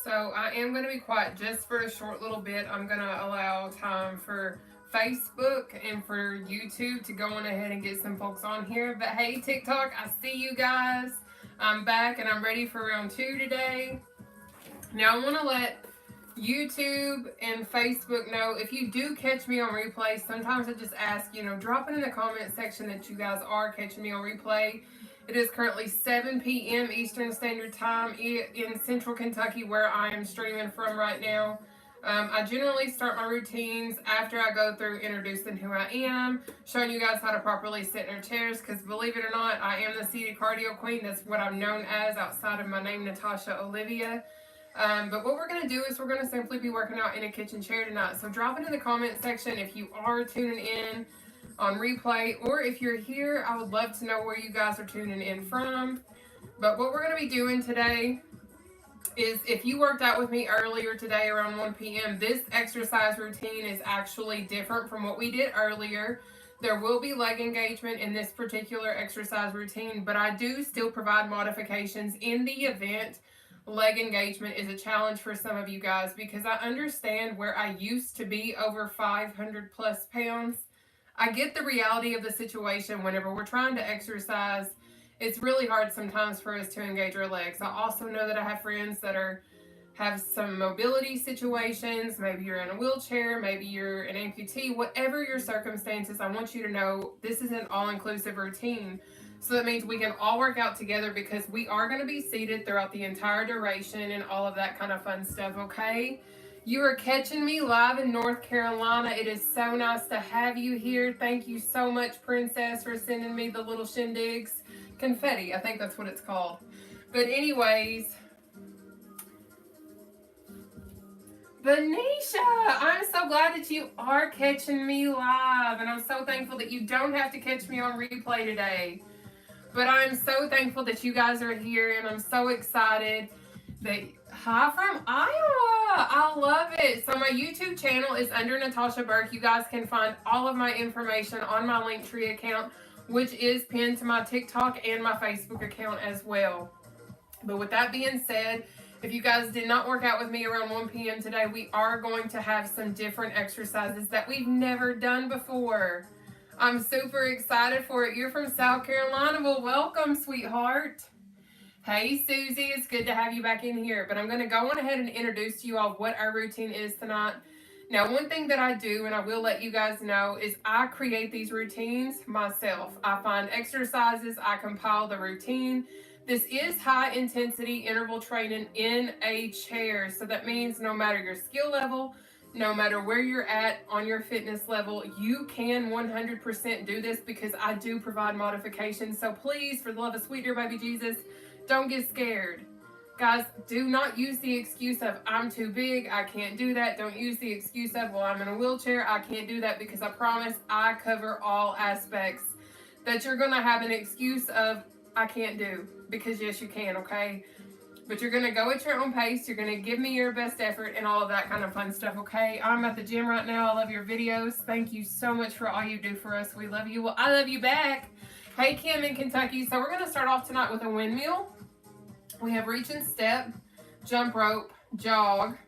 So I am going to be quiet just for a short little bit. I'm going to allow time for Facebook and for YouTube to go on ahead and get some folks on here. But hey, TikTok, I see you guys. I'm back and I'm ready for round 2 today. Now I want to let YouTube and Facebook know if you do catch me on replay. Sometimes I just ask, drop it in the comment section that you guys are catching me on replay. It is currently 7 p.m. Eastern Standard Time in Central Kentucky, where I am streaming from right now. I generally start my routines after I go through introducing who I am, showing you guys how to properly sit in our chairs, because believe it or not, I am the seated cardio queen. That's what I'm known as outside of my name, Nataushia Olivia. But what we're going to do is we're going to simply be working out in a kitchen chair tonight. So drop it in the comment section if you are tuning in on replay, or if you're here, I would love to know where you guys are tuning in from. But what we're going to be doing today is, if you worked out with me earlier today around 1 p.m., this exercise routine is actually different from what we did earlier. There will be leg engagement in this particular exercise routine, but I do still provide modifications in the event leg engagement is a challenge for some of you guys, because I understand where I used to be over 500 plus pounds. I get the reality of the situation whenever we're trying to exercise. It's really hard sometimes for us to engage our legs. I also know that I have friends that have some mobility situations. Maybe you're in a wheelchair, maybe you're an amputee, whatever your circumstances, I want you to know this is an all-inclusive routine. So that means we can all work out together, because we are going to be seated throughout the entire duration and all of that kind of fun stuff, okay? You are catching me live in North Carolina. It is so nice to have you here. Thank you so much, Princess, for sending me the little shindigs. Confetti, I think that's what it's called. But anyways, Venetia, I'm so glad that you are catching me live, and I'm so thankful that you don't have to catch me on replay today. But I'm so thankful that you guys are here, and I'm so excited that, hi from Iowa, I love it. So my YouTube channel is under Nataushia Burke. You guys can find all of my information on my Linktree account, which is pinned to my TikTok and my Facebook account as well. But with that being said, if you guys did not work out with me around 1 p.m. today, we are going to have some different exercises that we've never done before. I'm super excited for it. You're from South Carolina. Well, welcome, sweetheart. Hey, Susie. It's good to have you back in here. But I'm going to go on ahead and introduce to you all what our routine is tonight. Now, one thing that I do, and I will let you guys know, is I create these routines myself. I find exercises. I compile the routine. This is high intensity interval training in a chair. So that means no matter your skill level, no matter where you're at on your fitness level, you can 100% do this, because I do provide modifications. So please, for the love of sweet dear baby Jesus, don't get scared. Guys, do not use the excuse of, I'm too big, I can't do that. Don't use the excuse of, well, I'm in a wheelchair, I can't do that, because I promise I cover all aspects that you're going to have an excuse of, I can't do. Because yes, you can, okay? But you're going to go at your own pace. You're going to give me your best effort and all of that kind of fun stuff, okay? I'm at the gym right now. I love your videos. Thank you so much for all you do for us. We love you. Well, I love you back. Hey, Kim in Kentucky. So we're going to start off tonight with a windmill. We have reach and step, jump rope, jog,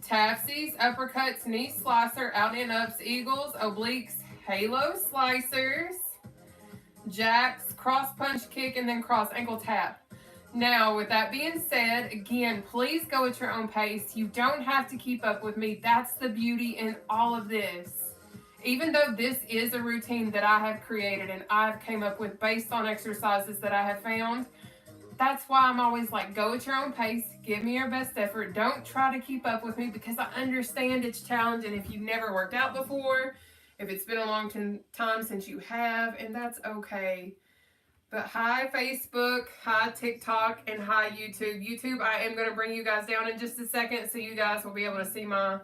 tapsies, uppercuts, knee slicer, out and ups, eagles, obliques, halo slicers, jacks, cross punch kick, and then cross ankle tap. Now, with that being said, again, please go at your own pace. You don't have to keep up with me. That's the beauty in all of this. Even though this is a routine that I have created and I've came up with based on exercises that I have found, that's why I'm always like, go at your own pace. Give me your best effort. Don't try to keep up with me, because I understand it's challenging if you've never worked out before, if it's been a long time since you have, and that's okay. But hi Facebook, hi TikTok, and hi YouTube. YouTube, I am going to bring you guys down in just a second so you guys will be able to see my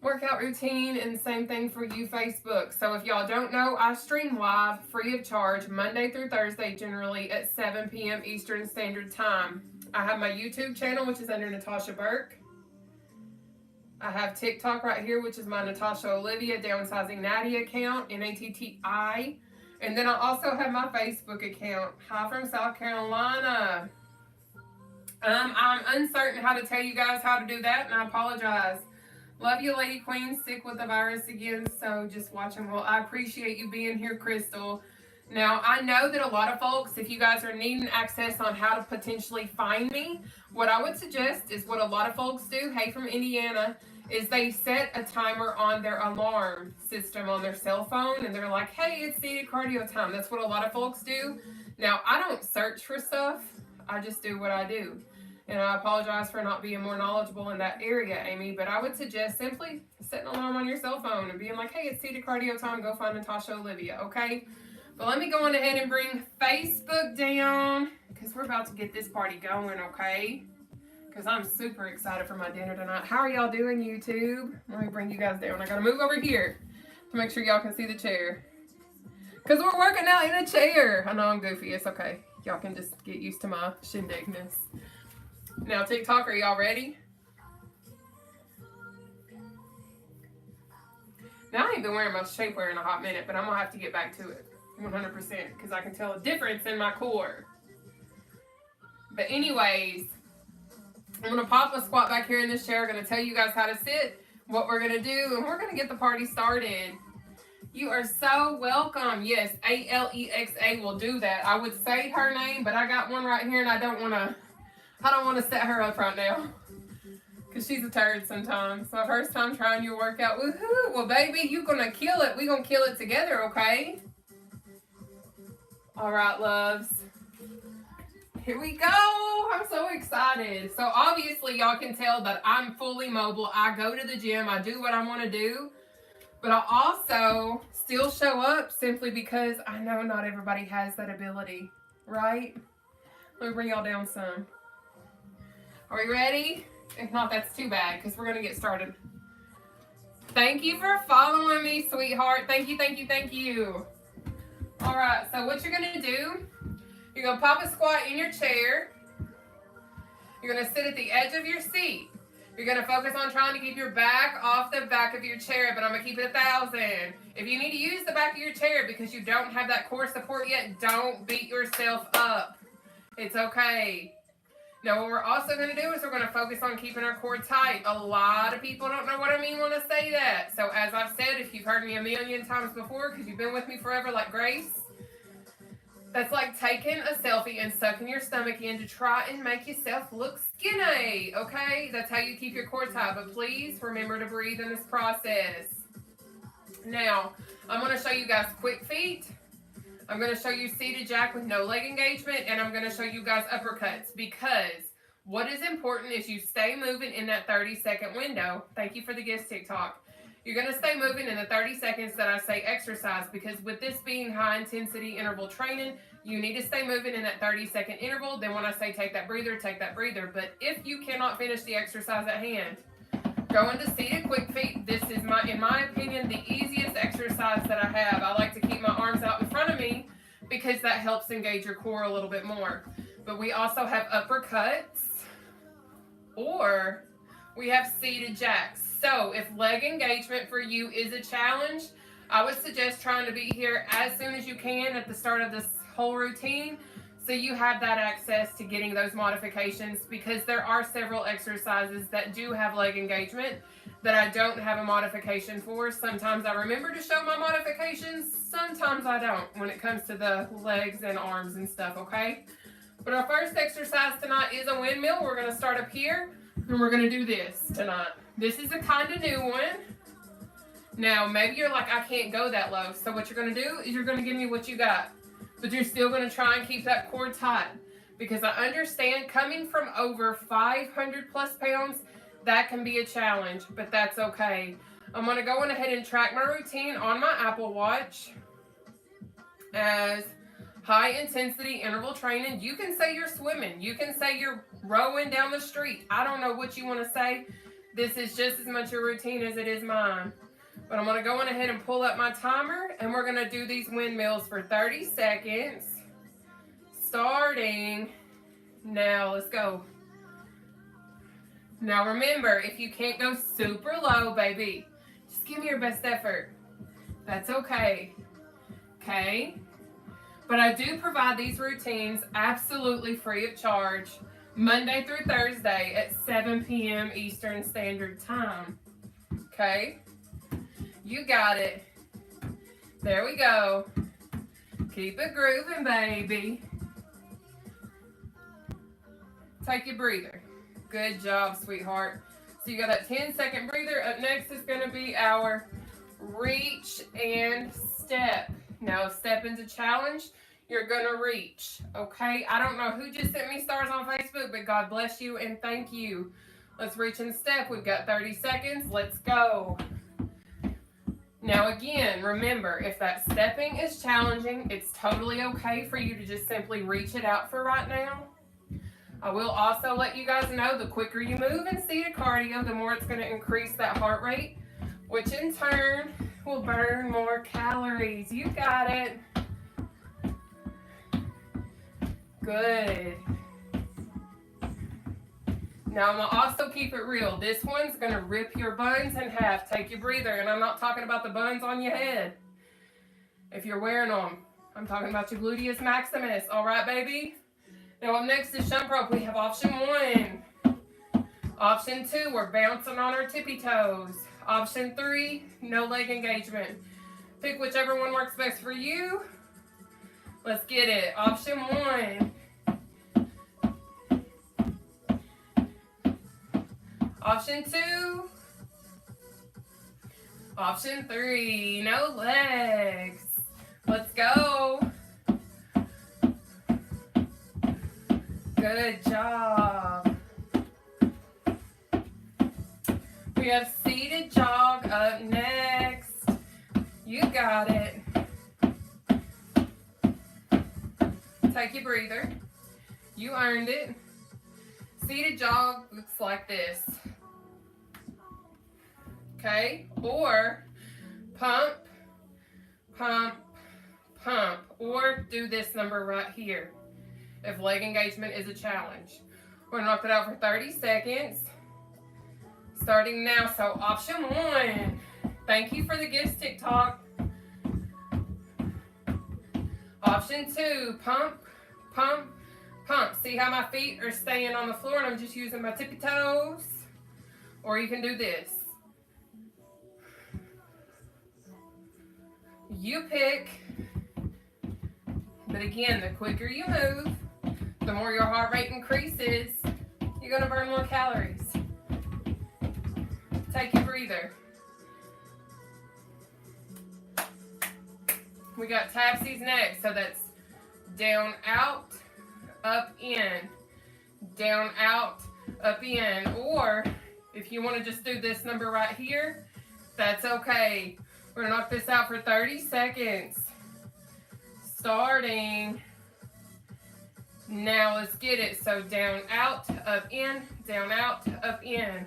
workout routine, and same thing for you Facebook. So if y'all don't know, I stream live free of charge Monday through Thursday, generally at 7 p.m. Eastern Standard Time. I have my YouTube channel, which is under Nataushia Burke. I have TikTok right here, which is my Nataushia Olivia Downsizing Natty account, N-A-T-T-I. And then I also have my Facebook account. Hi from South Carolina. I'm uncertain how to tell you guys how to do that, and I apologize. Love you, Lady Queen. Sick with the virus again, so just watching. Well, I appreciate you being here, Crystal. Now, I know that a lot of folks, if you guys are needing access on how to potentially find me, what I would suggest is what a lot of folks do, hey, from Indiana, is they set a timer on their alarm system on their cell phone, and they're like, hey, it's seated cardio time. That's what a lot of folks do. Now, I don't search for stuff. I just do what I do. And I apologize for not being more knowledgeable in that area, Amy, but I would suggest simply setting an alarm on your cell phone and being like, hey, it's seated cardio time. Go find Natasha Olivia, okay? But let me go on ahead and bring Facebook down because we're about to get this party going, okay? Because I'm super excited for my dinner tonight. How are y'all doing, YouTube? Let me bring you guys down. I got to move over here to make sure y'all can see the chair. Because we're working out in a chair. I know I'm goofy. It's okay. Y'all can just get used to my shindigness. Now, TikTok, are y'all ready? Now, I ain't been wearing my shapewear in a hot minute, but I'm going to have to get back to it 100% because I can tell a difference in my core. But anyways, I'm going to pop a squat back here in this chair. I'm going to tell you guys how to sit, what we're going to do, and we're going to get the party started. You are so welcome. Yes, Alexa will do that. I would say her name, but I got one right here, and I don't want to set her up right now because she's a turd sometimes. So first time trying your workout. Woohoo! Well, baby, you gonna kill it. We gonna kill it together, okay? All right, loves. Here we go. I'm so excited. So obviously, y'all can tell that I'm fully mobile. I go to the gym. I do what I want to do. But I also still show up simply because I know not everybody has that ability, right? Let me bring y'all down some. Are we ready? If not, that's too bad because we're going to get started. Thank you for following me, sweetheart. Thank you, thank you, thank you. All right, so what you're going to do, you're going to pop a squat in your chair. You're going to sit at the edge of your seat. You're going to focus on trying to keep your back off the back of your chair, but I'm going to keep it 1,000. If you need to use the back of your chair because you don't have that core support yet, don't beat yourself up. It's okay. Now, what we're also going to do is we're going to focus on keeping our core tight. A lot of people don't know what I mean when I say that. So as I've said, if you've heard me a million times before because you've been with me forever like Grace, that's like taking a selfie and sucking your stomach in to try and make yourself look skinny, okay? That's how you keep your core tight. But please remember to breathe in this process. Now, I'm going to show you guys quick feet. I'm going to show you seated jack with no leg engagement, and I'm going to show you guys uppercuts because what is important is you stay moving in that 30-second window. Thank you for the gifts, TikTok. You're going to stay moving in the 30 seconds that I say exercise because with this being high-intensity interval training, you need to stay moving in that 30-second interval. Then when I say take that breather, take that breather. But if you cannot finish the exercise at hand, go into seated quick feet. This is, in my opinion, the easiest exercise that I have. I like to keep my arms out in front of me because that helps engage your core a little bit more. But we also have uppercuts or we have seated jacks. So if leg engagement for you is a challenge, I would suggest trying to be here as soon as you can at the start of this whole routine so you have that access to getting those modifications because there are several exercises that do have leg engagement that I don't have a modification for. Sometimes I remember to show my modifications, sometimes I don't when it comes to the legs and arms and stuff, okay? But our first exercise tonight is a windmill. We're going to start up here and we're going to do this tonight. This is a kind of new one. Now, maybe you're like, I can't go that low. So what you're going to do is you're going to give me what you got. But you're still going to try and keep that core tight. Because I understand coming from over 500 plus pounds, that can be a challenge. But that's okay. I'm going to go on ahead and track my routine on my Apple Watch as high intensity interval training. You can say you're swimming. You can say you're rowing down the street. I don't know what you want to say. This is just as much your routine as it is mine. But I'm going to go on ahead and pull up my timer, and we're going to do these windmills for 30 seconds. Starting now. Let's go. Now remember, if you can't go super low, baby, just give me your best effort. That's okay. Okay? But I do provide these routines absolutely free of charge. Monday through Thursday at 7 p.m. Eastern Standard Time. Okay? You got it. There we go. Keep it grooving, baby. Take your breather. Good job, sweetheart. So you got that 10-second breather. Up next is going to be our reach and step. Now, if stepping's a challenge, you're going to reach, okay? I don't know who just sent me stars on Facebook, but God bless you and thank you. Let's reach and step. We've got 30 seconds. Let's go. Now, again, remember, if that stepping is challenging, it's totally okay for you to just simply reach it out for right now. I will also let you guys know the quicker you move in seated cardio, the more it's going to increase that heart rate, which in turn will burn more calories. You got it. Good. Now I'm going to also keep it real. This one's going to rip your buns in half. Take your breather. And I'm not talking about the buns on your head. If you're wearing them. I'm talking about your gluteus maximus. All right, baby? Now up next is jump rope. We have option 1. Option 2, we're bouncing on our tippy toes. Option 3, no leg engagement. Pick whichever one works best for you. Let's get it. Option 1. Option 2. Option 3, no legs. Let's go. Good job. We have seated jog up next. You got it. Take your breather. You earned it. Seated jog looks like this. Okay? Or pump, pump, pump. Or do this number right here if leg engagement is a challenge. We're going to knock it out for 30 seconds. Starting now. So option 1. Thank you for the gifts, TikTok. Option 2. Pump, pump, pump. See how my feet are staying on the floor and I'm just using my tippy toes? Or you can do this. You pick. But again, the quicker you move, the more your heart rate increases, you're going to burn more calories. Take your breather. We got tapsies next. So that's down, out, up, in. Down, out, up, in. Or if you want to just do this number right here, that's okay. We're going to knock this out for 30 seconds. Starting now. Let's get it. So down, out, up, in, down, out, up, in.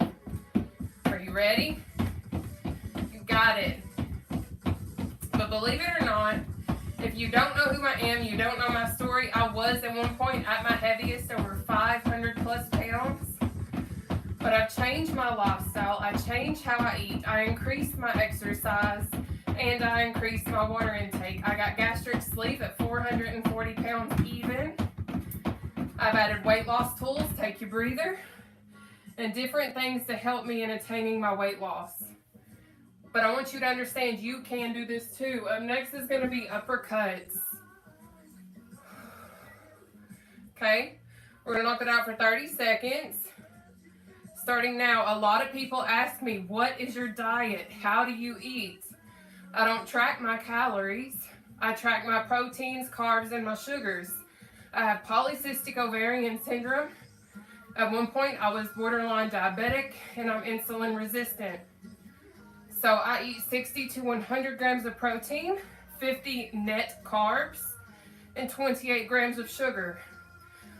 Are you ready? You got it. But believe it or not, if you don't know who I am, you don't know my story, I was at one point at my heaviest, over 500 plus pounds. But I've changed my lifestyle. I changed how I eat. I increased my exercise. And I increased my water intake. I got gastric sleeve at 440 pounds even. I've added weight loss tools, take your breather, and different things to help me in attaining my weight loss. But I want you to understand you can do this too. Up next is going to be uppercuts. Okay, we're going to knock it out for 30 seconds. Starting now, a lot of people ask me, what is your diet? How do you eat? I don't track my calories. I track my proteins, carbs, and my sugars. I have polycystic ovarian syndrome. At one point, I was borderline diabetic, and I'm insulin resistant. So I eat 60 to 100 grams of protein, 50 net carbs, and 28 grams of sugar.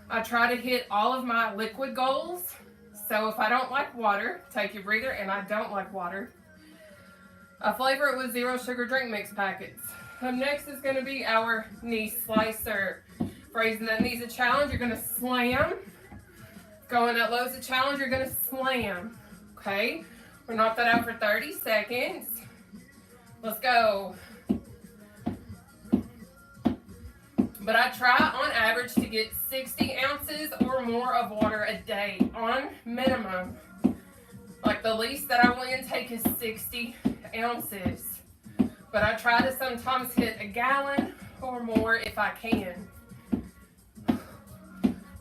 I try to hit all of my liquid goals. So if I don't like water, take your breather, and I don't like water, I flavor it with 0 sugar drink mix packets. Next is going to be our knee slicer. Raising that knee's a challenge, you're going to slam. Going that low's a challenge, you're going to slam. Okay? We'll knock that out for 30 seconds. Let's go. But I try on average to get 60 ounces or more of water a day on minimum. Like the least that I will intake is 60 ounces. But I try to sometimes hit a gallon or more if I can.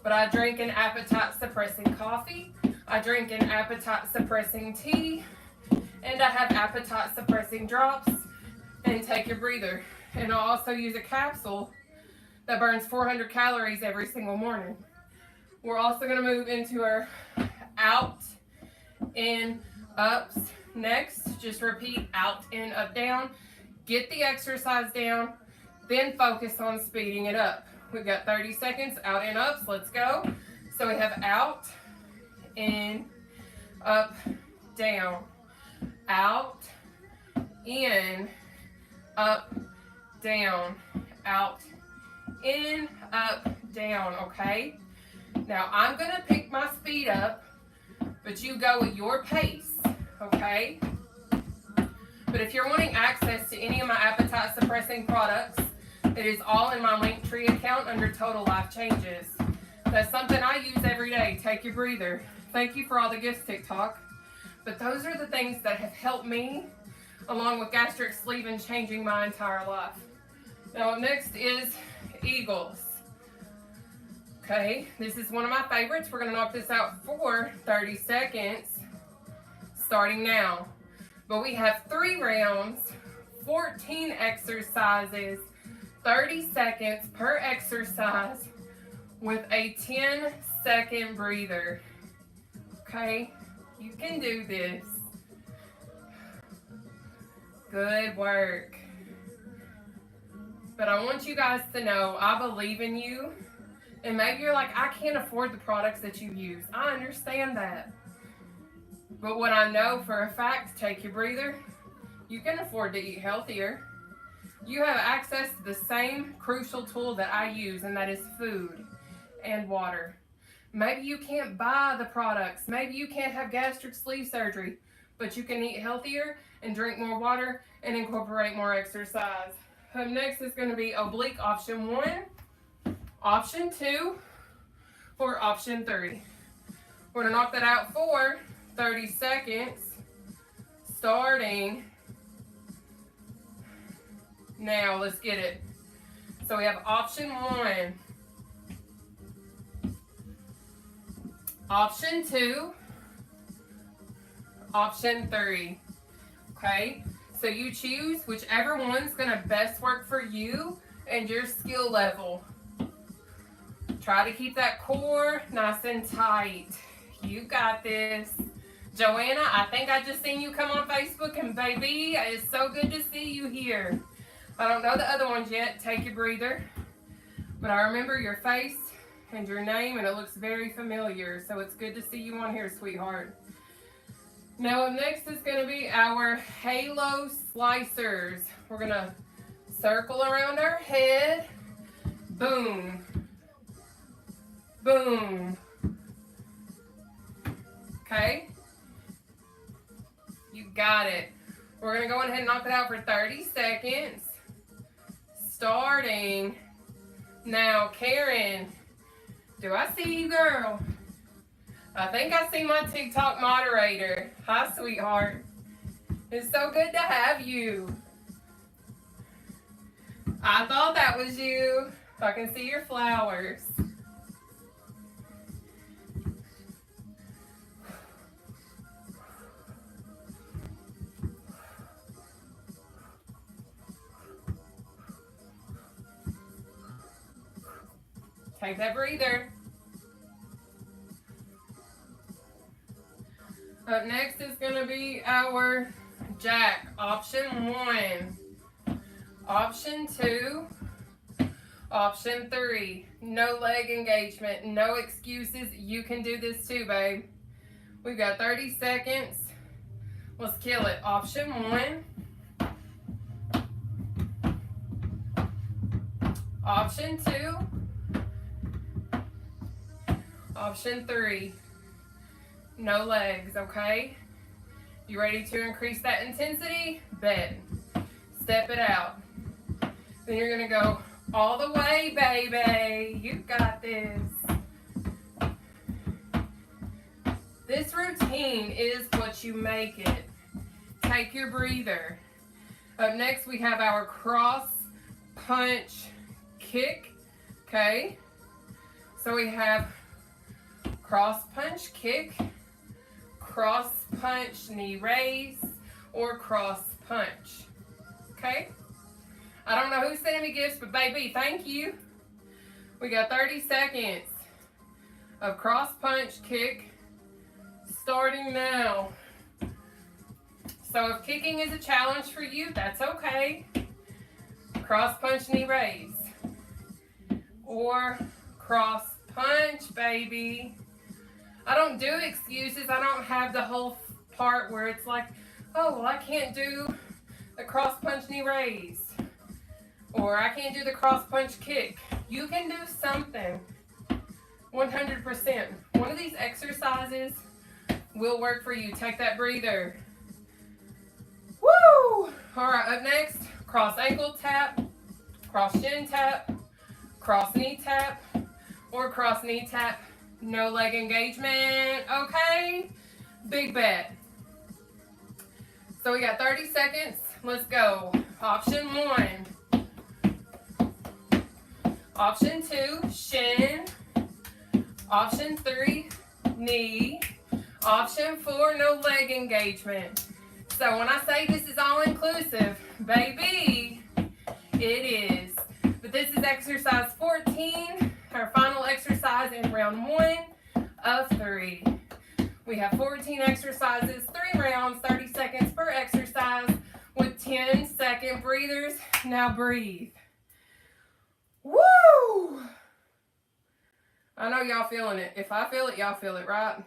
But I drink an appetite suppressing coffee. I drink an appetite suppressing tea. And I have appetite suppressing drops. And take your breather. And I'll also use a capsule that burns 400 calories every single morning. We're also going to move into our out, in, ups. Next, just repeat out, in, up, down. Get the exercise down, then focus on speeding it up. We've got 30 seconds, out, in, ups. Let's go. So we have out, in, up, down. Out, in, up, down. Out, in, up, down, okay? Now, I'm going to pick my speed up, but you go at your pace, okay? But if you're wanting access to any of my appetite suppressing products, it is all in my Linktree account under Total Life Changes. That's something I use every day. Take your breather. Thank you for all the gifts, TikTok. But those are the things that have helped me, along with gastric sleeve and changing my entire life. Now, next is Eagles. Okay, this is one of my favorites. We're going to knock this out for 30 seconds, starting now. But we have 3 rounds, 14 exercises, 30 seconds per exercise with a 10-second breather. Okay, you can do this. Good work. But I want you guys to know I believe in you. And maybe you're like, I can't afford the products that you use. I understand that. But what I know for a fact, take your breather, you can afford to eat healthier. You have access to the same crucial tool that I use, and that is food and water. Maybe you can't buy the products. Maybe you can't have gastric sleeve surgery, but you can eat healthier and drink more water and incorporate more exercise. Up next is going to be oblique option 1, option 2, or option 3. We're going to knock that out for 30 seconds, starting now. Let's get it. So we have option 1, option 2, option 3. Okay, so you choose whichever one's going to best work for you and your skill level. Try to keep that core nice and tight. You got this. Joanna, I think I just seen you come on Facebook, and baby, it's so good to see you here. I don't know the other ones yet. Take your breather. But I remember your face and your name, and it looks very familiar, so it's good to see you on here, sweetheart. Now up next is going to be our halo slicers. We're going to circle around our head. Boom. Boom. Okay? You got it. We're going to go ahead and knock it out for 30 seconds. Starting now. Karen, do I see you, girl? I think I see my TikTok moderator. Hi, sweetheart. It's so good to have you. I thought that was you. I can see your flowers. Take that breather. Up next is going to be our jack. Option 1, option 2, option 3. No leg engagement, no excuses. You can do this too, babe. We've got 30 seconds. Let's kill it. Option 1, option 2, option 3. No legs, okay? You ready to increase that intensity? Bet. Step it out. Then you're gonna go All the way, baby. You got this. This routine is what you make it. Take your breather. Up next, we have our cross punch kick. Okay. So we have cross punch kick, cross punch knee raise, or cross punch. Okay. I don't know who sent me gifts, but baby, thank you. We got 30 seconds of cross punch kick starting now. So if kicking is a challenge for you, that's okay. Cross punch knee raise. Or cross punch, baby. I don't do excuses. I don't have the whole part where it's like, oh, well, I can't do the cross punch knee raise. Or I can't do the cross punch kick. You can do something. 100%. One of these exercises will work for you. Take that breather. Woo! All right, up next, cross ankle tap, cross shin tap, cross knee tap, or cross knee tap. No leg engagement, okay? Big bet. So we got 30 seconds. Let's go. Option 1. Option 2, shin. Option 3, knee. Option 4, no leg engagement. So when I say this is all inclusive, baby, it is. But this is exercise 14, our final exercise in round 1 of 3. We have 14 exercises, 3 rounds, 30 seconds per exercise with 10-second breathers. Now breathe. Woo! I know y'all feeling it. If I feel it, y'all feel it, right?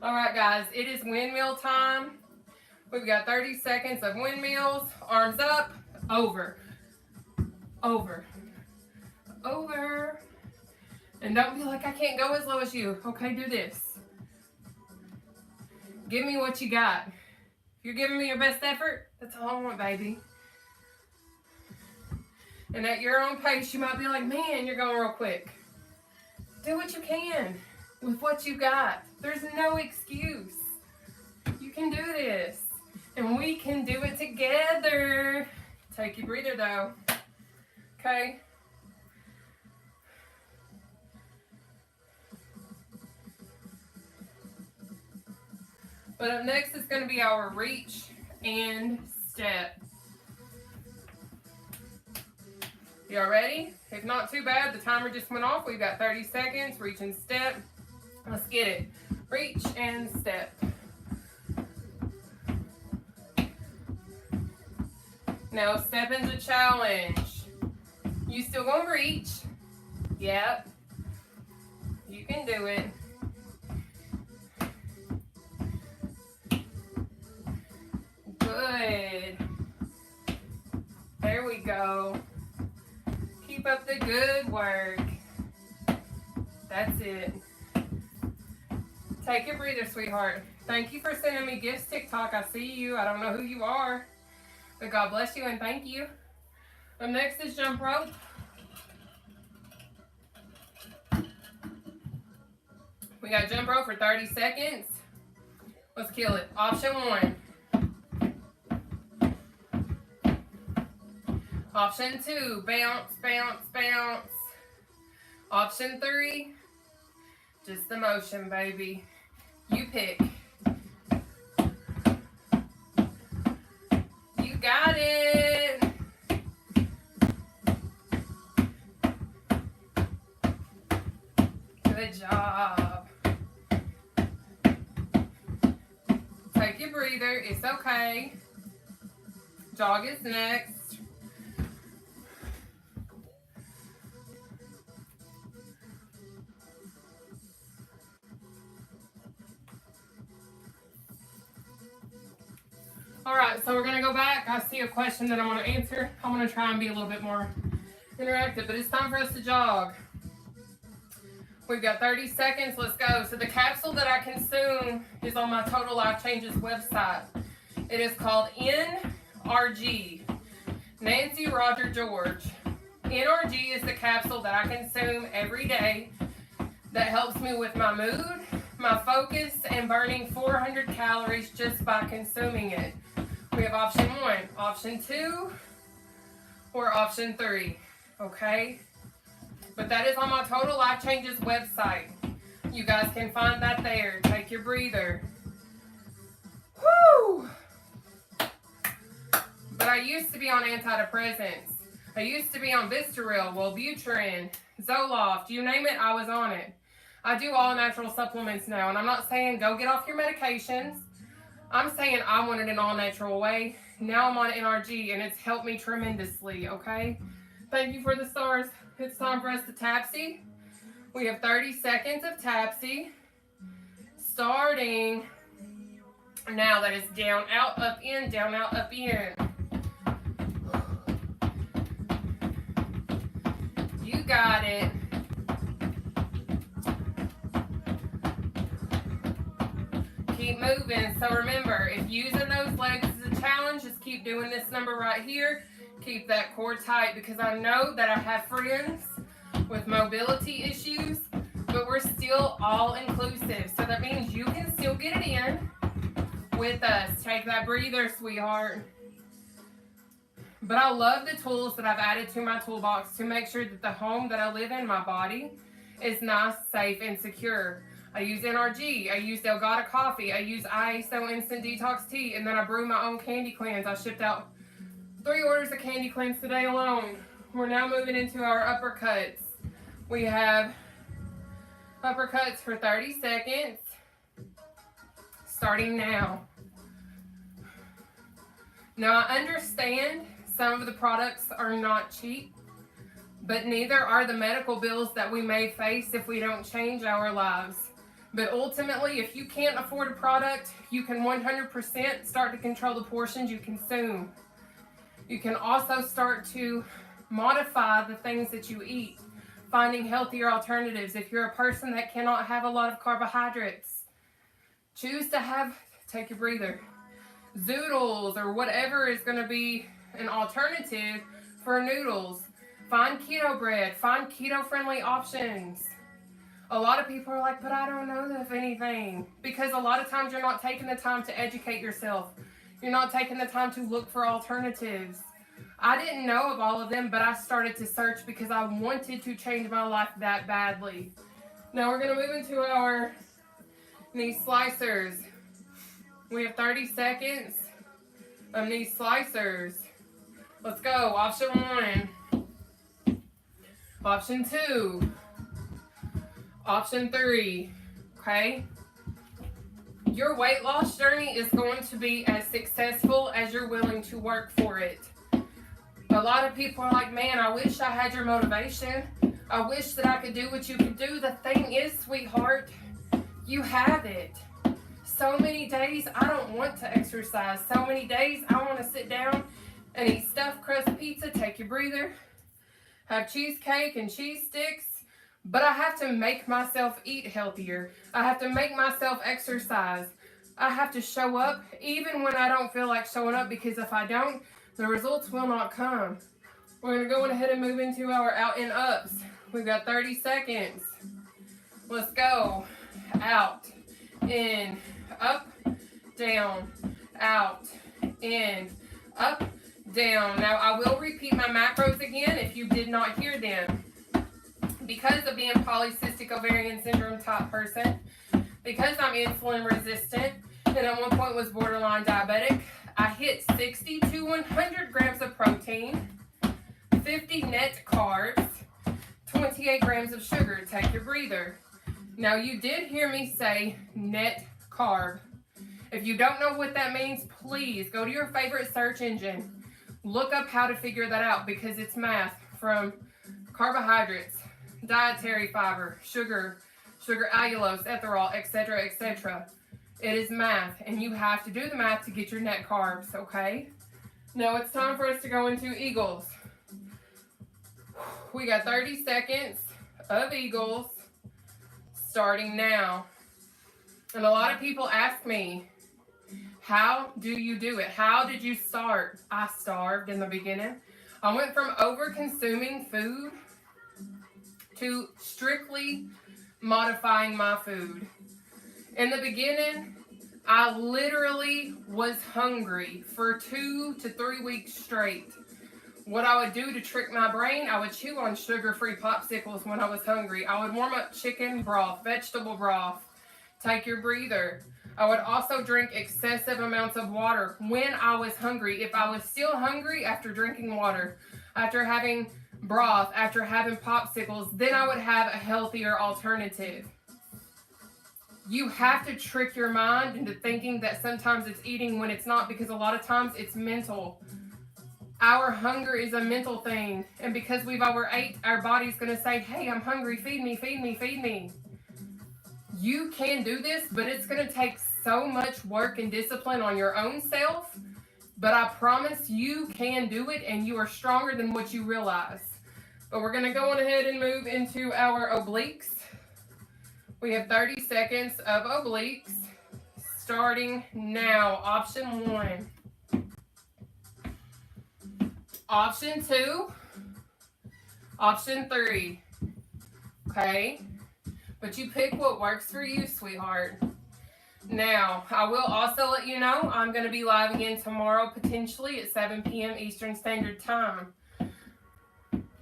All right, guys, it is windmill time. We've got 30 seconds of windmills. Arms up, over, over, over. And don't be like, I can't go as low as you. Okay, do this. Give me what you got. If you're giving me your best effort, that's all I want, baby. And at your own pace, you might be like, man, you're going real quick. Do what you can with what you got. There's no excuse. You can do this. And we can do it together. Take your breather, though. Okay? But up next is going to be our reach and step. Y'all ready? If not too bad, the timer just went off. We've got 30 seconds. Reach and step. Let's get it. Reach and step. Now, stepping's a challenge. You still gonna reach? Yep. You can do it. Good. There we go. Keep up the good work. That's it. Take your breather, sweetheart. Thank you for sending me gifts, TikTok. I see you. I don't know who you are, but God bless you and thank you. Up next is jump rope. We got jump rope for 30 seconds. Let's kill it. Option 1. Option 2, bounce, bounce, bounce. Option 3, just the motion, baby. You pick. You got it. Good job. Take your breather. It's okay. Jog is next. All right, so we're going to go back. I see a question that I want to answer. I'm going to try and be a little bit more interactive, but it's time for us to jog. We've got 30 seconds. Let's go. So the capsule that I consume is on my Total Life Changes website. It is called NRG, Nancy Roger George. NRG is the capsule that I consume every day that helps me with my mood, my focus, and burning 400 calories just by consuming it. We have option 1, option 2, or option 3, okay? But that is on my Total Life Changes website. You guys can find that there. Take your breather. Woo! But I used to be on antidepressants. I used to be on Vistaril, Wellbutrin, Zoloft, you name it, I was on it. I do all natural supplements now, and I'm not saying go get off your medications. I'm saying I wanted an all-natural way. Now I'm on NRG, and it's helped me tremendously, okay? Thank you for the stars. It's time for us to tapsy. We have 30 seconds of tapsy. Starting now. That is down, out, up, in, down, out, up, in. You got it. Keep moving. So remember, if using those legs is a challenge, just keep doing this number right here. Keep that core tight, because I know that I have friends with mobility issues, but we're still all inclusive. So that means you can still get it in with us. Take that breather, sweetheart. But I love the tools that I've added to my toolbox to make sure that the home that I live in, my body, is nice, safe, and secure. I use NRG, I use Delgado coffee, I use ISO Instant Detox tea, and then I brew my own candy cleanse. I shipped out 3 orders of candy cleanse today alone. We're now moving into our uppercuts. We have uppercuts for 30 seconds, starting now. Now I understand some of the products are not cheap, but neither are the medical bills that we may face if we don't change our lives. But ultimately, if you can't afford a product, you can 100% start to control the portions you consume. You can also start to modify the things that you eat, finding healthier alternatives. If you're a person that cannot have a lot of carbohydrates, choose to have, take your breather, zoodles or whatever is going to be an alternative for noodles. Find keto bread, find keto-friendly options. A lot of people are like, but I don't know of anything. Because a lot of times you're not taking the time to educate yourself. You're not taking the time to look for alternatives. I didn't know of all of them, but I started to search because I wanted to change my life that badly. Now we're going to move into our knee slicers. We have 30 seconds of knee slicers. Let's go. Option 1. Option 2. Option 3. Okay? Your weight loss journey is going to be as successful as you're willing to work for it. A lot of people are like, man, I wish I had your motivation. I wish that I could do what you could do. The thing is, sweetheart, you have it. So many days I don't want to exercise. So many days I want to sit down and eat stuffed crust pizza, take your breather, have cheesecake and cheese sticks. But I have to make myself eat healthier. I have to make myself exercise. I have to show up even when I don't feel like showing up, because if I don't, the results will not come. We're going to go ahead and move into our out and ups. We've got 30 seconds. Let's go. Out, in, up, down, out, in, up, down. Now I will repeat my macros again if you did not hear them. Because of being polycystic ovarian syndrome type person, because I'm insulin resistant, and at one point was borderline diabetic, I hit 60 to 100 grams of protein, 50 net carbs, 28 grams of sugar. Take your breather. Now you did hear me say net carb. If you don't know what that means, please go to your favorite search engine. Look up how to figure that out, because it's math from carbohydrates, dietary fiber, sugar allulose, ethanol, etc., etc. It is math, and you have to do the math to get your net carbs, okay? Now it's time for us to go into Eagles. We got 30 seconds of Eagles. starting now. And a lot of people ask me, how do you do it? How did you start? I starved in the beginning. I went from over-consuming food to strictly modifying my food. In the beginning, I literally was hungry for 2 to 3 weeks straight. What I would do to trick my brain, I would chew on sugar-free popsicles when I was hungry. I would warm up chicken broth, vegetable broth, take your breather. I would also drink excessive amounts of water when I was hungry. If I was still hungry after drinking water, after having broth, after having popsicles, then I would have a healthier alternative. You have to trick your mind into thinking that sometimes it's eating when it's not, because a lot of times it's mental. Our hunger is a mental thing, and because we've overate, our body's going to say, hey, I'm hungry, feed me, feed me, feed me. You can do this, but it's going to take so much work and discipline on your own self, but I promise you can do it, and you are stronger than what you realize. But we're going to go on ahead and move into our obliques. We have 30 seconds of obliques starting now. Option 1. Option 2. Option 3. Okay? But you pick what works for you, sweetheart. Now, I will also let you know I'm going to be live again tomorrow, potentially at 7 p.m. Eastern Standard Time.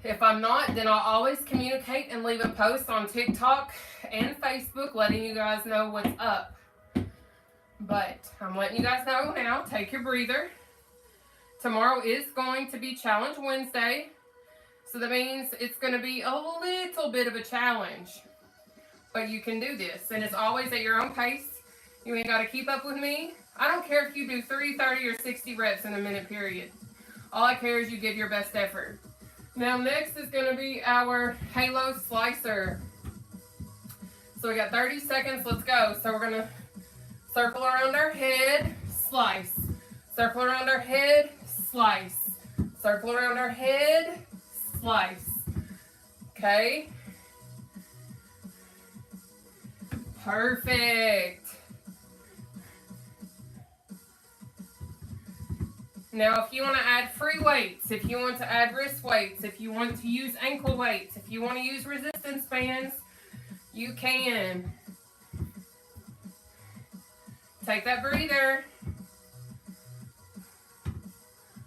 If I'm not, then I'll always communicate and leave a post on TikTok and Facebook letting you guys know what's up. But I'm letting you guys know now, take your breather. Tomorrow is going to be Challenge Wednesday, so that means it's going to be a little bit of a challenge. But you can do this, and it's always at your own pace. You ain't got to keep up with me. I don't care if you do 3, 30, or 60 reps in a minute period. All I care is you give your best effort. Now next is going to be our halo slicer. So we got 30 seconds, let's go. So we're going to circle around our head, slice. Circle around our head, slice. Circle around our head, slice. Okay? Perfect. Now, if you want to add free weights, if you want to add wrist weights, if you want to use ankle weights, if you want to use resistance bands, you can. Take that breather.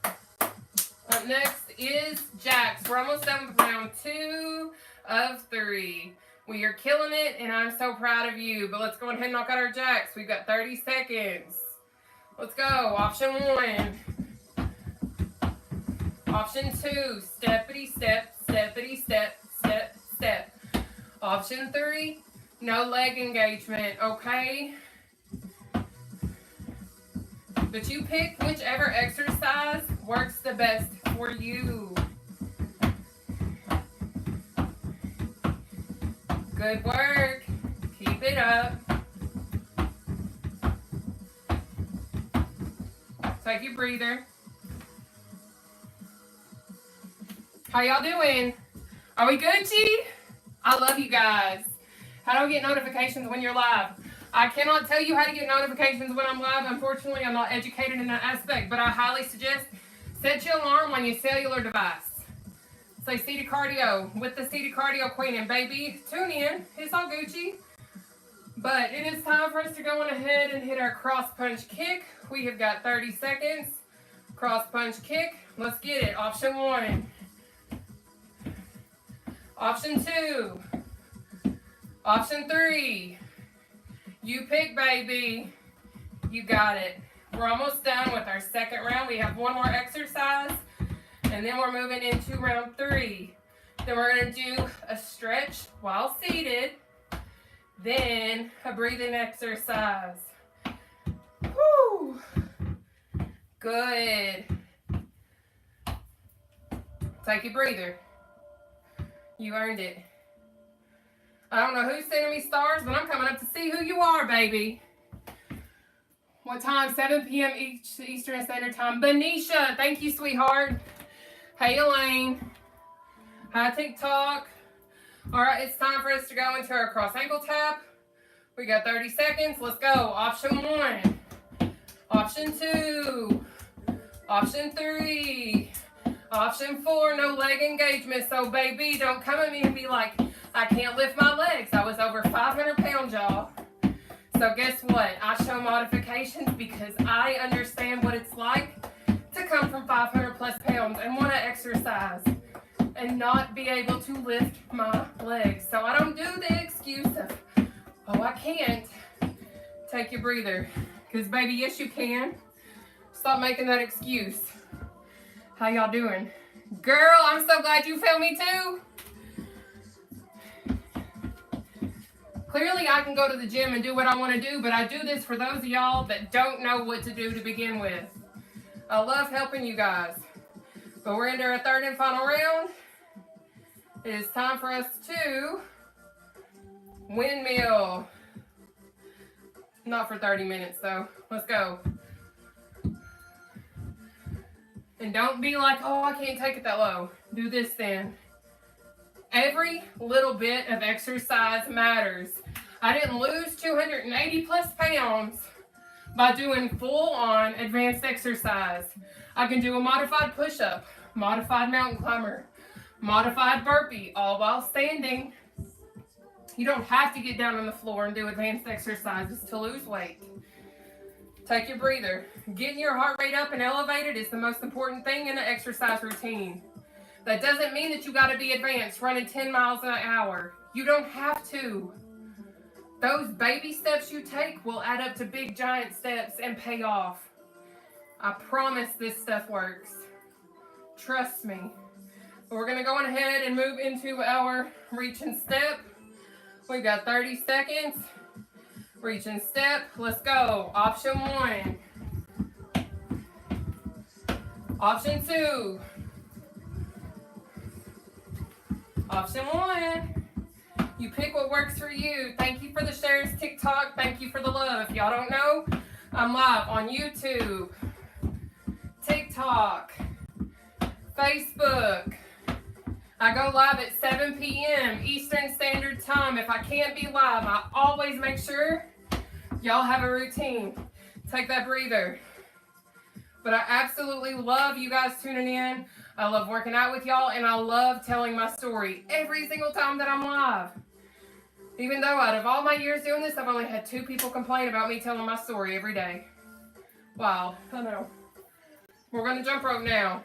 Up next is jacks. We're almost done with round 2 of 3. We are killing it, and I'm so proud of you. But let's go ahead and knock out our jacks. We've got 30 seconds. Let's go. Option 1. Option 2, steppity step, steppity step, step, step. Option 3, no leg engagement, okay? But you pick whichever exercise works the best for you. Good work. Keep it up. Take your breather. How y'all doing? Are we good, G? I love you guys. How do I get notifications when you're live? I cannot tell you how to get notifications when I'm live. Unfortunately, I'm not educated in that aspect, but I highly suggest set your alarm on your cellular device. Say seated cardio with the seated cardio queen, and baby, tune in. It's all Gucci. But it is time for us to go on ahead and hit our cross punch kick. We have got 30 seconds. Cross punch kick. Let's get it. Option 1. Option 2. Option 3. You pick, baby. You got it. We're almost done with our second round. We have one more exercise, and then we're moving into round 3. Then we're going to do a stretch while seated, then a breathing exercise. Woo! Good. Take a breather. You earned it. I don't know who's sending me stars, but I'm coming up to see who you are, baby. What time? 7 p.m. Eastern Standard Time. Benisha, thank you, sweetheart. Hey, Elaine. Hi, TikTok. All right, it's time for us to go into our cross ankle tap. We got 30 seconds. Let's go. Option 1, option 2, option 3, option 4. No leg engagement. So baby, don't come at me and be like, I can't lift my legs. I was over 500 pounds, y'all. So guess what? I show modifications because I understand what it's like to come from 500 plus pounds and want to exercise and not be able to lift my legs. So I don't do the excuse of, oh, I can't. Take your breather. Because baby, yes you can. Stop making that excuse. How y'all doing? Girl, I'm so glad you felt me too. Clearly I can go to the gym and do what I want to do, but I do this for those of y'all that don't know what to do to begin with. I love helping you guys. But we're into our third and final round. It is time for us to windmill. Not for 30 minutes though. Let's go. And don't be like, oh, I can't take it that low. Do this then. Every little bit of exercise matters. I didn't lose 280 plus pounds by doing full-on advanced exercise. I can do a modified push-up, modified mountain climber, modified burpee, all while standing. You don't have to get down on the floor and do advanced exercises to lose weight. Take your breather. Getting your heart rate up and elevated is the most important thing in an exercise routine. That doesn't mean that you got to be advanced, running 10 miles an hour. You don't have to. Those baby steps you take will add up to big giant steps and pay off. I promise this stuff works. Trust me. But we're going to go on ahead and move into our reach and step. We've got 30 seconds. Reach and step. Let's go. Option 1. Option 2. Option 1. You pick what works for you. Thank you for the shares, TikTok. Thank you for the love. If y'all don't know, I'm live on YouTube, TikTok, Facebook. I go live at 7 p.m. Eastern Standard Time. If I can't be live, I always make sure y'all have a routine. Take that breather. But I absolutely love you guys tuning in. I love working out with y'all, and I love telling my story every single time that I'm live. Even though out of all my years doing this, I've only had 2 people complain about me telling my story every day. Wow, I know. We're going to jump rope now.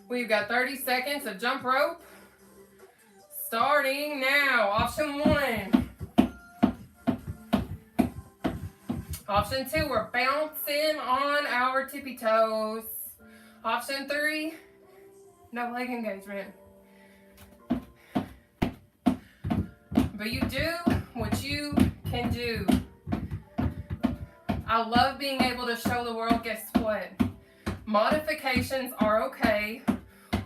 We've got 30 seconds of jump rope. Starting now. Option 1. Option 2, we're bouncing on our tippy toes. Option 3, no leg engagement. But you do what you can do. I love being able to show the world, guess what? Modifications are okay.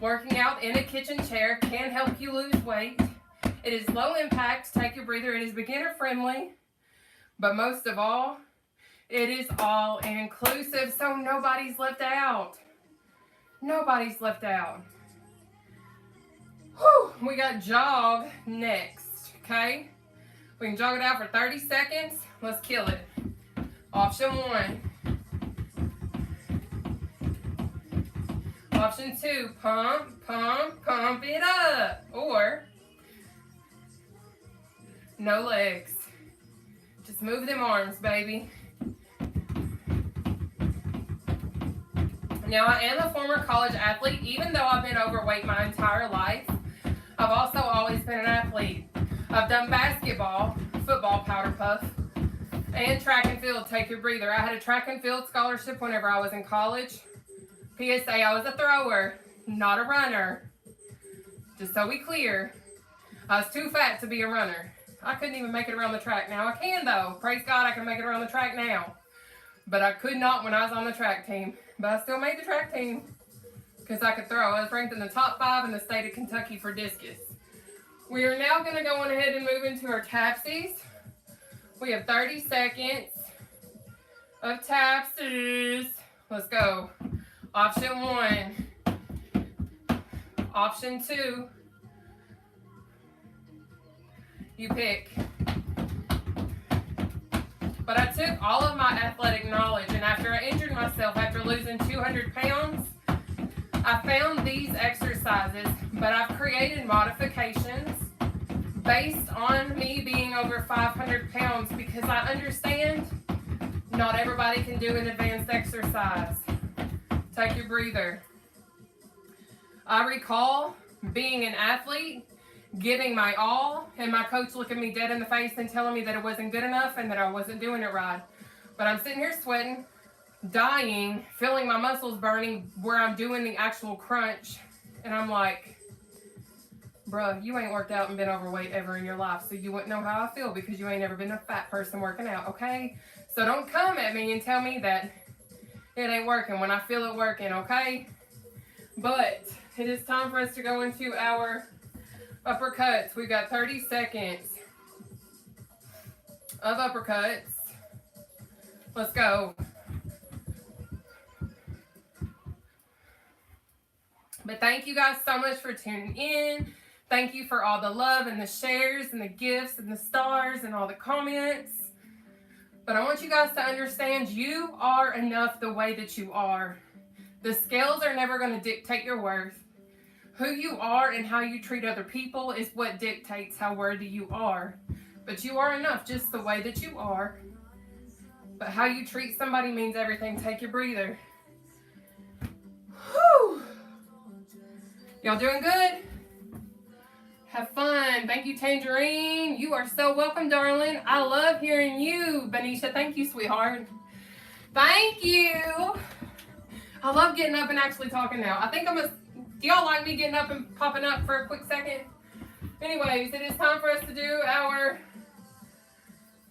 Working out in a kitchen chair can help you lose weight. It is low impact, take your breather, it is beginner friendly. But most of all, it is all inclusive, so nobody's left out. Nobody's left out. Whew, we got jog next, okay? We can jog it out for 30 seconds. Let's kill it. Option 1. Option 2, pump, pump, pump it up. Or, no legs. Just move them arms, baby. Now, I am a former college athlete. Even though I've been overweight my entire life, I've also always been an athlete. I've done basketball, football, powder puff, and track and field, take your breather. I had a track and field scholarship whenever I was in college. PSA, I was a thrower, not a runner. Just so we clear, I was too fat to be a runner. I couldn't even make it around the track. Now I can though. Praise God, I can make it around the track now. But I could not when I was on the track team. But I still made the track team because I could throw. I was ranked in the top 5 in the state of Kentucky for discus. We are now going to go on ahead and move into our tapsies. We have 30 seconds of tapsies. Let's go. Option 1. Option 2. You pick. But I took all of my athletic knowledge, and after I injured myself after losing 200 pounds, I found these exercises, but I've created modifications based on me being over 500 pounds because I understand not everybody can do an advanced exercise. Take your breather. I recall being an athlete, giving my all, and my coach looking me dead in the face and telling me that it wasn't good enough and that I wasn't doing it right. But I'm sitting here sweating, dying, feeling my muscles burning where I'm doing the actual crunch, and I'm like, bruh, you ain't worked out and been overweight ever in your life, so you wouldn't know how I feel because you ain't ever been a fat person working out, okay? So don't come at me and tell me that it ain't working when I feel it working, okay? But it is time for us to go into our uppercuts. We've got 30 seconds of uppercuts. Let's go. But thank you guys so much for tuning in. Thank you for all the love and the shares and the gifts and the stars and all the comments. But I want you guys to understand you are enough the way that you are. The scales are never going to dictate your worth. Who you are and how you treat other people is what dictates how worthy you are. But you are enough just the way that you are. But how you treat somebody means everything. Take your breather. Whew. Y'all doing good? Have fun. Thank you, Tangerine. You are so welcome, darling. I love hearing you, Benisha. Thank you, sweetheart. Thank you. I love getting up and actually talking now. I think do y'all like me getting up and popping up for a quick second? Anyways, it is time for us to do our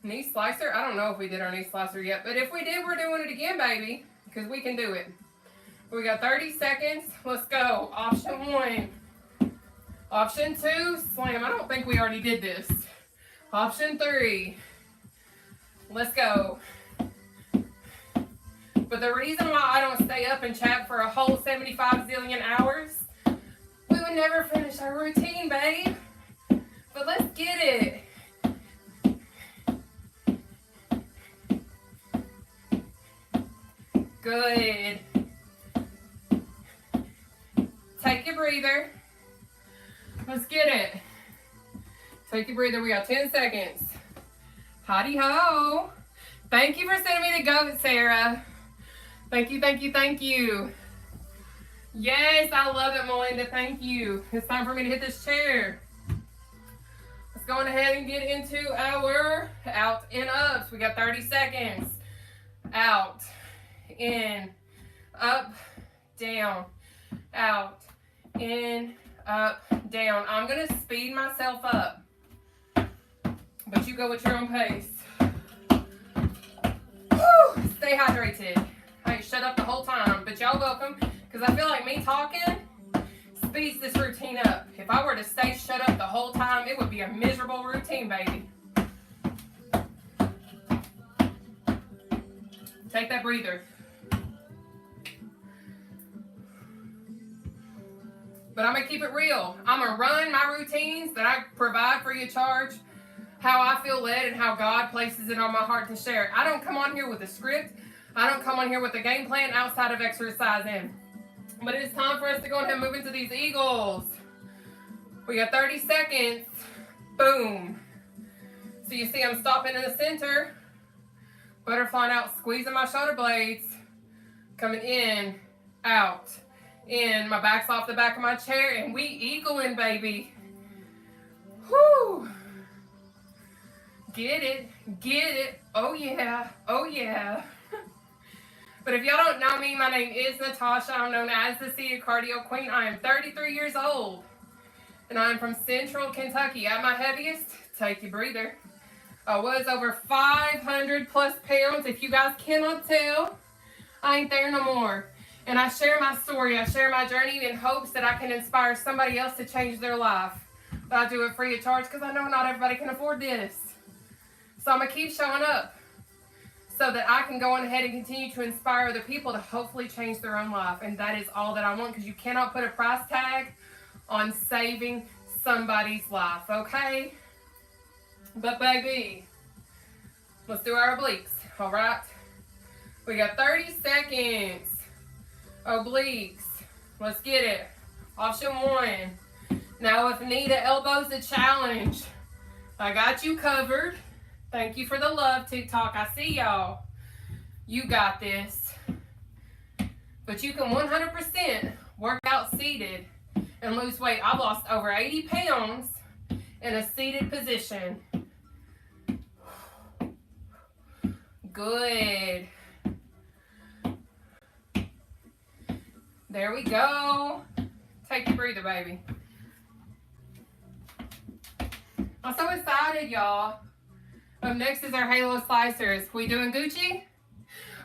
knee slicer. I don't know if we did our knee slicer yet, but if we did, we're doing it again, baby, because we can do it. We got 30 seconds. Let's go. Option 1. Option 2, slam. I don't think we already did this. Option 3. Let's go. But the reason why I don't stay up and chat for a whole 75 zillion hours, we would never finish our routine, babe. But let's get it. Good. Take your breather. Let's get it. Take your breather. We got 10 seconds. Howdy ho. Thank you for sending me the goat, Sarah. Thank you, thank you, thank you. Yes, I love it, Melinda. Thank you. It's time for me to hit this chair. Let's go on ahead and get into our out and ups. We got 30 seconds. Out, in, up, down, out, in, up, down. I'm going to speed myself up, but you go at your own pace. Woo! Stay hydrated. Hey, shut up the whole time, but y'all welcome, because I feel like me talking speeds this routine up. If I were to stay shut up the whole time, it would be a miserable routine, baby. Take that breather. But I'm going to keep it real. I'm going to run my routines that I provide free of charge, how I feel led and how God places it on my heart to share. I don't come on here with a script. I don't come on here with a game plan outside of exercising. But it's time for us to go ahead and move into these eagles. We got 30 seconds. Boom. So you see I'm stopping in the center. Butterflying out, squeezing my shoulder blades. Coming in, out, in. My back's off the back of my chair, and we eagling, baby. Whoo. Get it, get it. Oh yeah, oh yeah. But if y'all don't know me, my name is Nataushia. I'm known as the City Cardio Queen. I am 33 years old, and I'm from Central Kentucky. At my heaviest, take your breather, I was over 500 plus pounds. If you guys cannot tell, I ain't there no more. And I share my story. I share my journey in hopes that I can inspire somebody else to change their life. But I do it free of charge because I know not everybody can afford this. So I'm going to keep showing up so that I can go on ahead and continue to inspire other people to hopefully change their own life. And that is all that I want, because you cannot put a price tag on saving somebody's life, okay? But baby, let's do our obliques, all right? We got 30 seconds. Obliques. Let's get it. Option 1. Now if knee to elbow's a challenge, I got you covered. Thank you for the love, TikTok. I see y'all. You got this. But you can 100% work out seated and lose weight. I've lost over 80 pounds in a seated position. Good. There we go. Take your breather, baby. I'm so excited, y'all. Up next is our Halo Slicers. We doing Gucci?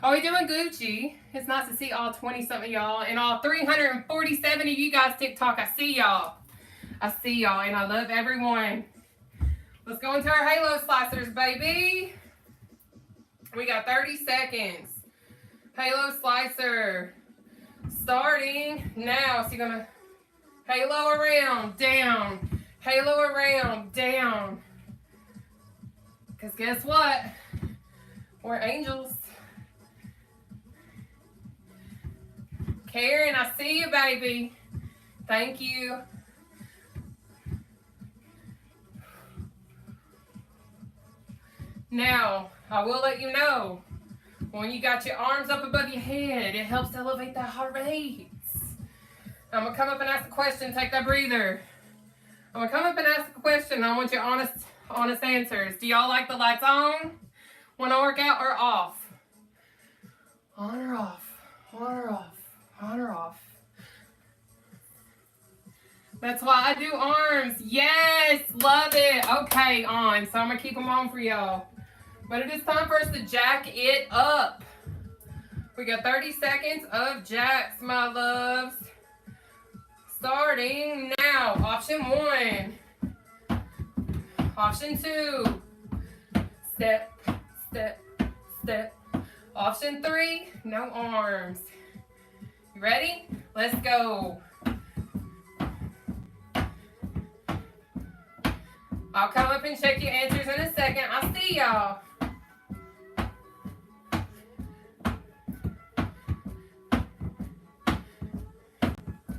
Are we doing Gucci? It's nice to see all 20-something y'all and all 347 of you guys TikTok. I see y'all. I see y'all and I love everyone. Let's go into our Halo Slicers, baby. We got 30 seconds. Halo Slicer. Starting now. So you're going to halo around, down. Halo around, down. Because guess what? We're angels. Karen, I see you, baby. Thank you. Now, I will let you know, when you got your arms up above your head, it helps elevate that heart rate. I'm going to come up and ask a question. Take that breather. I'm going to come up and ask a question. I want your honest answers. Do y'all like the lights on? Want to work out or off? On or off? On or off? On or off? That's why I do arms. Yes, love it. Okay, on. So I'm going to keep them on for y'all. But it is time for us to jack it up. We got 30 seconds of jacks, my loves. Starting now. Option 1. Option 2. Step, step, step. Option 3. No arms. You ready? Let's go. I'll come up and check your answers in a second. I'll see y'all.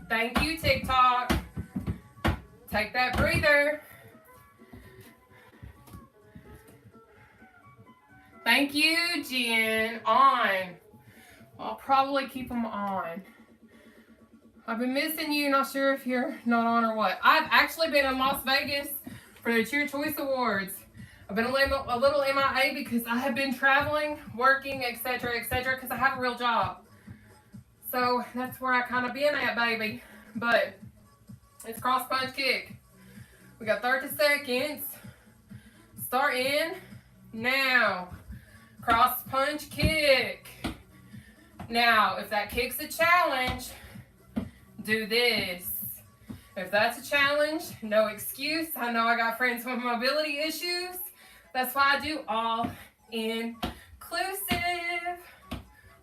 Thank you, TikTok. Take that breather. Thank you, Jen. On. I'll probably keep them on. I've been missing you. Not sure if you're not on or what. I've actually been in Las Vegas for the Cheer Choice Awards. I've been a little MIA because I have been traveling, working, etc., because I have a real job. So that's where I kind of been at, baby. But it's cross punch kick. We got 30 seconds. Start in now. Cross punch kick. Now, if that kick's a challenge, do this. If that's a challenge, no excuse. I know I got friends with mobility issues. That's why I do all inclusive.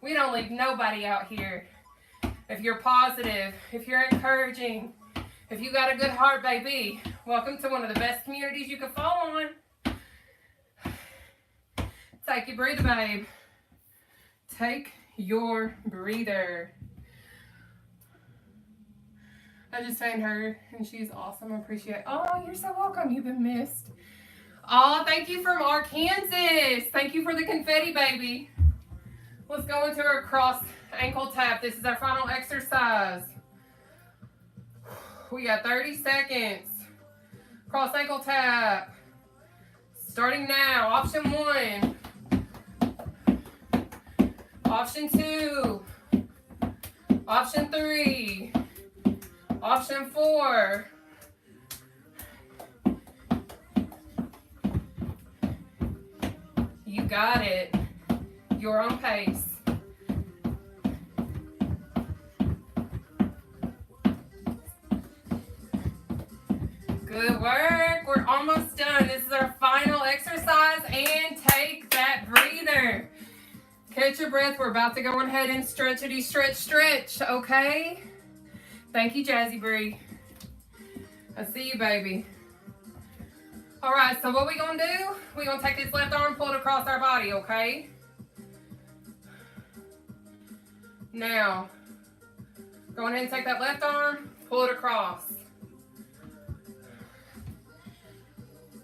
We don't leave nobody out here. If you're positive, if you're encouraging, if you got a good heart, baby, welcome to one of the best communities you can fall on. Take your breather, babe. Take your breather. I just found her, and she's awesome. I appreciate it. Oh, you're so welcome. You've been missed. Oh, thank you from Arkansas. Thank you for the confetti, baby. Let's go into our cross ankle tap. This is our final exercise. We got 30 seconds. Cross ankle tap. Starting now. Option 1. Option 2. Option 3. Option 4. You got it. You're on pace. Good work. We're almost done. This is our final exercise, and take that breather. Catch your breath. We're about to go ahead and stretchity stretch, okay? Thank you, Jazzy Bree. I see you, baby. All right, so what we gonna do? We gonna take this left arm, pull it across our body, okay? Now, go ahead and take that left arm, pull it across.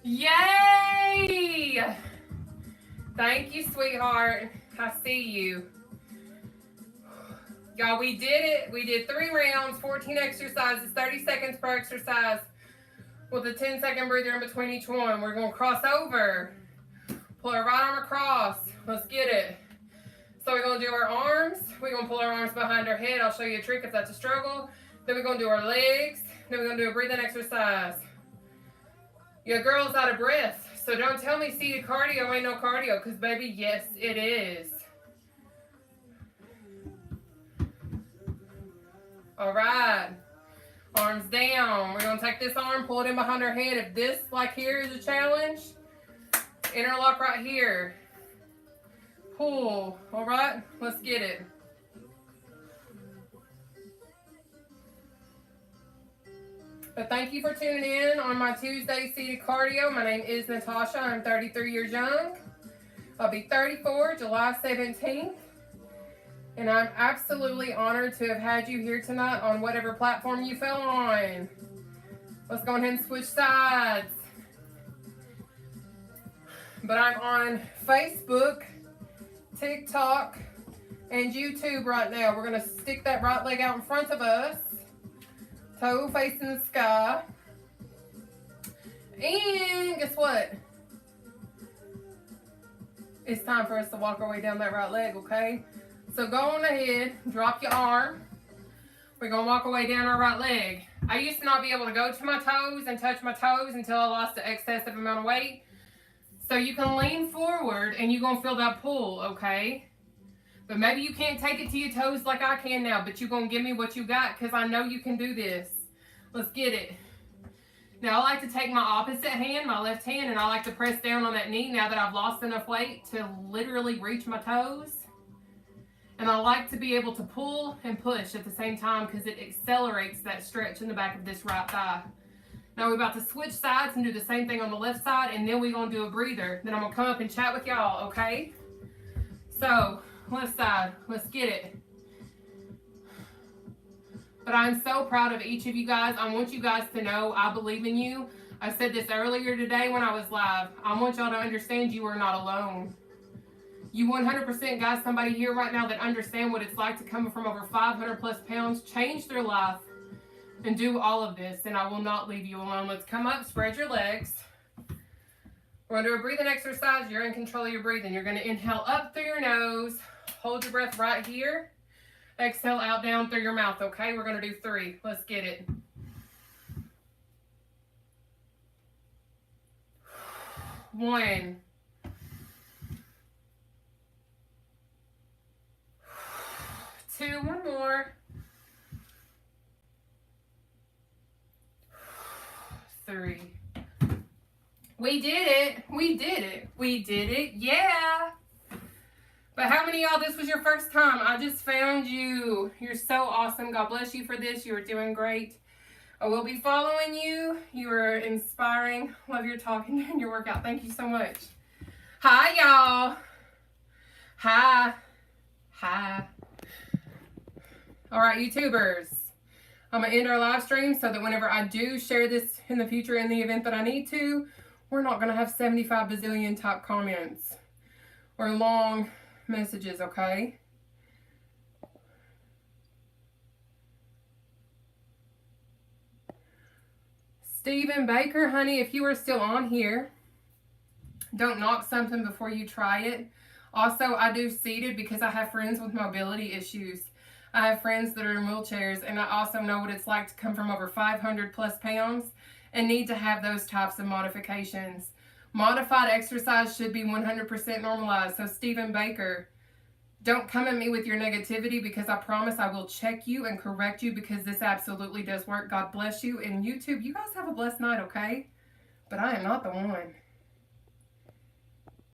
Yay! Thank you, sweetheart. I see you. Y'all, we did it. We did 3 rounds, 14 exercises, 30 seconds per exercise with a 10-second breather in between each one. We're going to cross over. Pull our right arm across. Let's get it. So we're going to do our arms. We're going to pull our arms behind our head. I'll show you a trick if that's a struggle. Then we're going to do our legs. Then we're going to do a breathing exercise. Your girl's out of breath, so don't tell me seated cardio ain't no cardio, because baby, yes, it is. All right, arms down. We're gonna take this arm, pull it in behind our head. If this, like here, is a challenge, interlock right here. Pull, all right, let's get it. But thank you for tuning in on my Tuesday seated cardio. My name is Nataushia. I'm 33 years young. I'll be 34 July 17th. And I'm absolutely honored to have had you here tonight on whatever platform you fell on. Let's go ahead and switch sides. But I'm on Facebook, TikTok, and YouTube right now. We're going to stick that right leg out in front of us. Toe facing the sky. And guess what? It's time for us to walk our way down that right leg, okay? So go on ahead, drop your arm. We're going to walk our way down our right leg. I used to not be able to go to my toes and touch my toes until I lost an excessive amount of weight. So you can lean forward and you're going to feel that pull, okay? But maybe you can't take it to your toes like I can now, but you're going to give me what you got because I know you can do this. Let's get it. Now, I like to take my opposite hand, my left hand, and I like to press down on that knee now that I've lost enough weight to literally reach my toes. And I like to be able to pull and push at the same time because it accelerates that stretch in the back of this right thigh. Now, we're about to switch sides and do the same thing on the left side, and then we're going to do a breather. Then I'm going to come up and chat with y'all, okay? So, left side, let's get it. But I'm so proud of each of you guys. I want you guys to know I believe in you. I said this earlier today when I was live. I want y'all to understand you are not alone. You 100% got somebody here right now that understand what it's like to come from over 500 plus pounds, change their life, and do all of this. And I will not leave you alone. Let's come up, spread your legs. We're going to do a breathing exercise. You're in control of your breathing. You're going to inhale up through your nose. Hold your breath right here. Exhale out down through your mouth, okay? We're going to do 3. Let's get it. One. 2, one more. 3. We did it. We did it. We did it. Yeah. But how many of y'all, this was your first time? I just found you. You're so awesome. God bless you for this. You are doing great. I will be following you. You are inspiring. Love your talking and your workout. Thank you so much. Hi, y'all. Hi. Hi. All right, YouTubers. I'm going to end our live stream so that whenever I do share this in the future in the event that I need to, we're not going to have 75 bazillion type comments or long messages, okay? Stephen Baker, honey, if you are still on here, don't knock something before you try it. Also, I do seated because I have friends with mobility issues. I have friends that are in wheelchairs, and I also know what it's like to come from over 500 plus pounds and need to have those types of modifications. Modified exercise should be 100% normalized. So Stephen Baker, don't come at me with your negativity because I promise I will check you and correct you because this absolutely does work. God bless you. And YouTube, you guys have a blessed night, okay? But I am not the one.